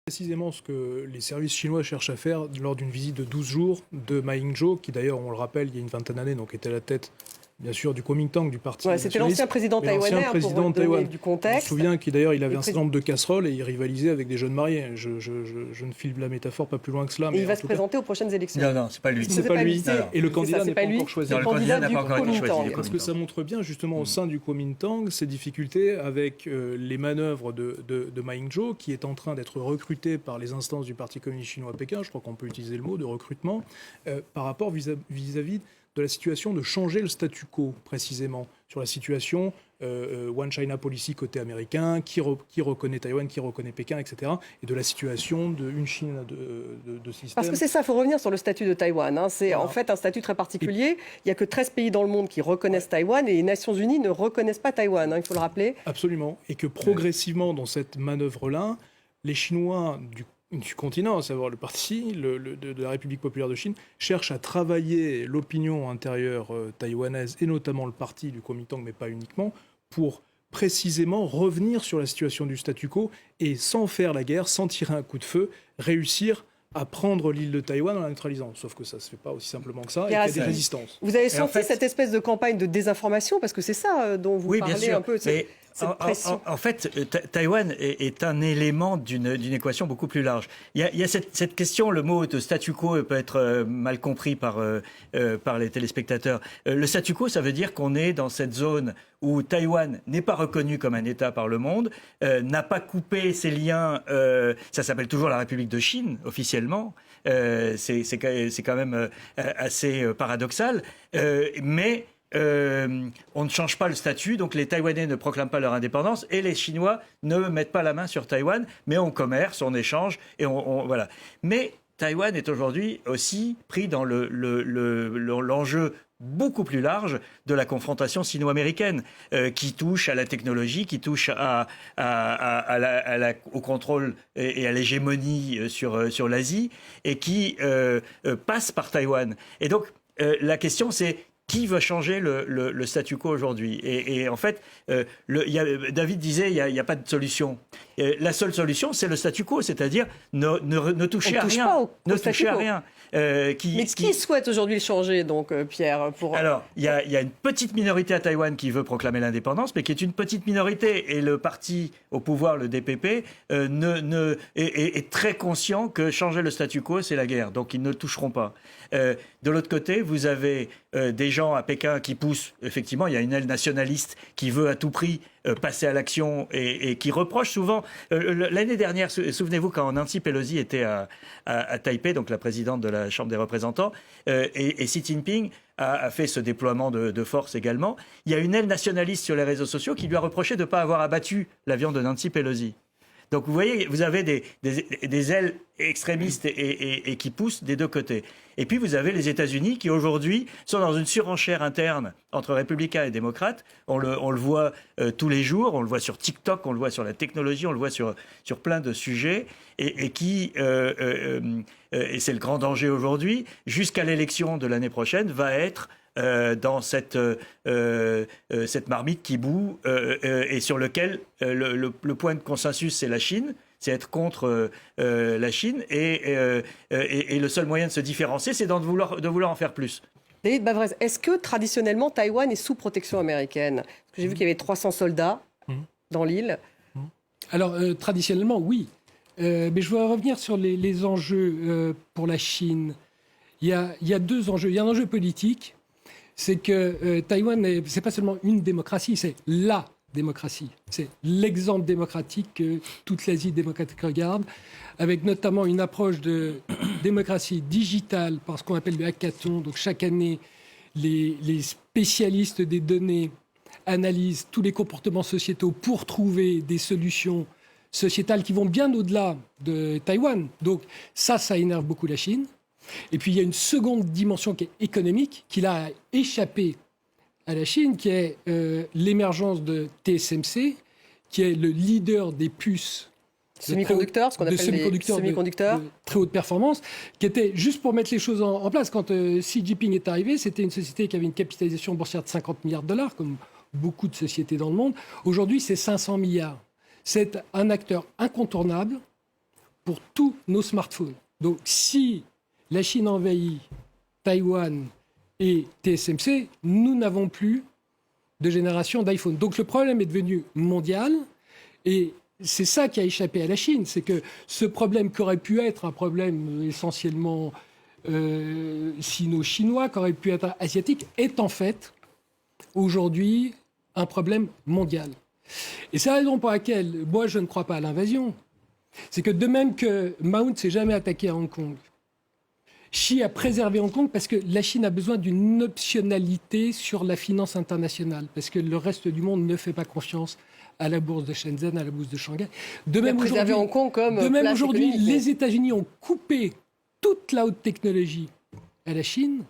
Précisément ce que les services chinois cherchent à faire lors d'une visite de 12 jours de Ma Ying-jeou, qui d'ailleurs, on le rappelle, il y a une vingtaine d'années, donc était à la tête, bien sûr, du Kuomintang, du parti c'était l'ancien président taïwanais, pour donner du contexte. Je me souviens qu'il d'ailleurs, il avait un certain nombre de casseroles et il rivalisait avec des jeunes mariés. Je ne file la métaphore pas plus loin que cela. Et il va se présenter aux prochaines élections. Non, c'est pas lui. C'est pas lui. Et le candidat n'est pas encore choisi. Le candidat n'a pas encore été choisi. Parce que ça montre bien, justement, au sein du Kuomintang, ces difficultés avec les manœuvres de Ma Ying-jeou, qui est en train d'être recruté par les instances du Parti communiste chinois à Pékin, je crois qu'on peut utiliser le mot de recrutement, par rapport vis-à-vis de la situation de changer le statu quo, précisément, sur la situation One China Policy côté américain, qui reconnaît Taïwan, qui reconnaît Pékin, etc., et de la situation d'une Chine de système. Parce que c'est ça, il faut revenir sur le statut de Taïwan. C'est en fait un statut très particulier. Il n'y a que 13 pays dans le monde qui reconnaissent Taïwan, et les Nations Unies ne reconnaissent pas Taïwan, il faut le rappeler. Absolument. Et que progressivement, dans cette manœuvre-là, les Chinois du continent, à savoir le parti de la République populaire de Chine, cherche à travailler l'opinion intérieure taïwanaise, et notamment le parti du Kuomintang, mais pas uniquement, pour précisément revenir sur la situation du statu quo et, sans faire la guerre, sans tirer un coup de feu, réussir à prendre l'île de Taïwan en la neutralisant. Sauf que ça ne se fait pas aussi simplement que ça, et qu'il y a des résistances. Vous avez senti cette espèce de campagne de désinformation, parce que c'est ça dont vous parlez, bien sûr, un peu. En fait, Taïwan est un élément d'une équation beaucoup plus large. Il y a cette question, le mot de statu quo peut être mal compris par les téléspectateurs. Le statu quo, ça veut dire qu'on est dans cette zone où Taïwan n'est pas reconnu comme un État par le monde, n'a pas coupé ses liens, ça s'appelle toujours la République de Chine, officiellement. C'est quand même assez paradoxal, mais on ne change pas le statut, donc les Taïwanais ne proclament pas leur indépendance et les Chinois ne mettent pas la main sur Taïwan, mais on commerce, on échange et voilà. Mais Taïwan est aujourd'hui aussi pris dans l'enjeu beaucoup plus large de la confrontation sino-américaine, qui touche à la technologie, qui touche au contrôle et à l'hégémonie sur l'Asie, et qui passe par Taïwan. Et donc, la question, c'est qui veut changer le statu quo aujourd'hui ? Et en fait, David disait, il n'y a pas de solution. La seule solution, c'est le statu quo, c'est-à-dire ne toucher à rien. Ne toucher à rien. Mais qui souhaite aujourd'hui le changer, donc, Pierre Alors, il y a une petite minorité à Taïwan qui veut proclamer l'indépendance, mais qui est une petite minorité. Et le parti au pouvoir, le DPP, est très conscient que changer le statu quo, c'est la guerre. Donc, ils ne le toucheront pas. De l'autre côté, vous avez des gens à Pékin qui poussent, effectivement, il y a une aile nationaliste qui veut à tout prix passer à l'action et qui reproche souvent. L'année dernière, souvenez-vous, quand Nancy Pelosi était à Taipei, donc la présidente de la Chambre des représentants, et Xi Jinping a fait ce déploiement de force également, il y a une aile nationaliste sur les réseaux sociaux qui lui a reproché de ne pas avoir abattu l'avion de Nancy Pelosi. Donc vous voyez, vous avez des ailes extrémistes et qui poussent des deux côtés. Et puis vous avez les États-Unis qui aujourd'hui sont dans une surenchère interne entre républicains et démocrates. On le voit tous les jours, on le voit sur TikTok, on le voit sur la technologie, on le voit sur plein de sujets, et c'est le grand danger aujourd'hui, jusqu'à l'élection de l'année prochaine, va être dans cette marmite qui bout et sur lequel le point de consensus, c'est la Chine. C'est être contre la Chine et le seul moyen de se différencier, c'est de vouloir en faire plus. David Bavrez, est-ce que traditionnellement Taïwan est sous protection américaine ? Parce que j'ai vu qu'il y avait 300 soldats dans l'île. Alors, traditionnellement, oui. Mais je veux revenir sur les enjeux pour la Chine. Il y a deux enjeux. Il y a un enjeu politique, c'est que Taïwan, c'est pas seulement une démocratie, c'est la démocratie. C'est l'exemple démocratique que toute l'Asie démocratique regarde, avec notamment une approche de démocratie digitale, par ce qu'on appelle le hackathon. Donc chaque année, les spécialistes des données analysent tous les comportements sociétaux pour trouver des solutions sociétales qui vont bien au-delà de Taïwan. Donc ça énerve beaucoup la Chine. Et puis il y a une seconde dimension qui est économique, qui a échappé à la Chine, qui est l'émergence de TSMC, qui est le leader des puces semi-conducteurs, ce qu'on appelle les semi-conducteurs de très haute performance, qui était, juste pour mettre les choses en place, quand Xi Jinping est arrivé, c'était une société qui avait une capitalisation boursière de 50 milliards de dollars, comme beaucoup de sociétés dans le monde. Aujourd'hui, c'est 500 milliards. C'est un acteur incontournable pour tous nos smartphones. Donc si la Chine envahit Taïwan et TSMC, nous n'avons plus de génération d'iPhone. Donc le problème est devenu mondial et c'est ça qui a échappé à la Chine. C'est que ce problème qui aurait pu être un problème essentiellement sino-chinois, qui aurait pu être asiatique, est en fait aujourd'hui un problème mondial. Et c'est la raison pour laquelle moi je ne crois pas à l'invasion. C'est que de même que Mao ne s'est jamais attaqué à Hong Kong, Xi a préservé Hong Kong parce que la Chine a besoin d'une optionnalité sur la finance internationale, parce que le reste du monde ne fait pas confiance à la bourse de Shenzhen, à la bourse de Shanghai. De même aujourd'hui, les États-Unis ont coupé toute la haute technologie à la Chine.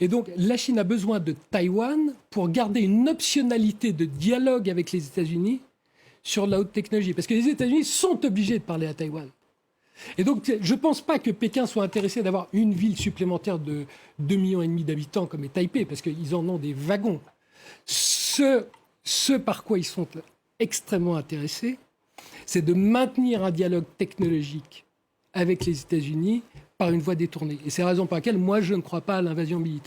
Et donc, la Chine a besoin de Taïwan pour garder une optionnalité de dialogue avec les États-Unis sur la haute technologie. Parce que les États-Unis sont obligés de parler à Taïwan. Et donc, je ne pense pas que Pékin soit intéressé d'avoir une ville supplémentaire de 2,5 millions d'habitants comme est Taipei, parce qu'ils en ont des wagons. Ce par quoi ils sont extrêmement intéressés, c'est de maintenir un dialogue technologique avec les États-Unis par une voie détournée. Et c'est la raison pour laquelle moi, je ne crois pas à l'invasion militaire.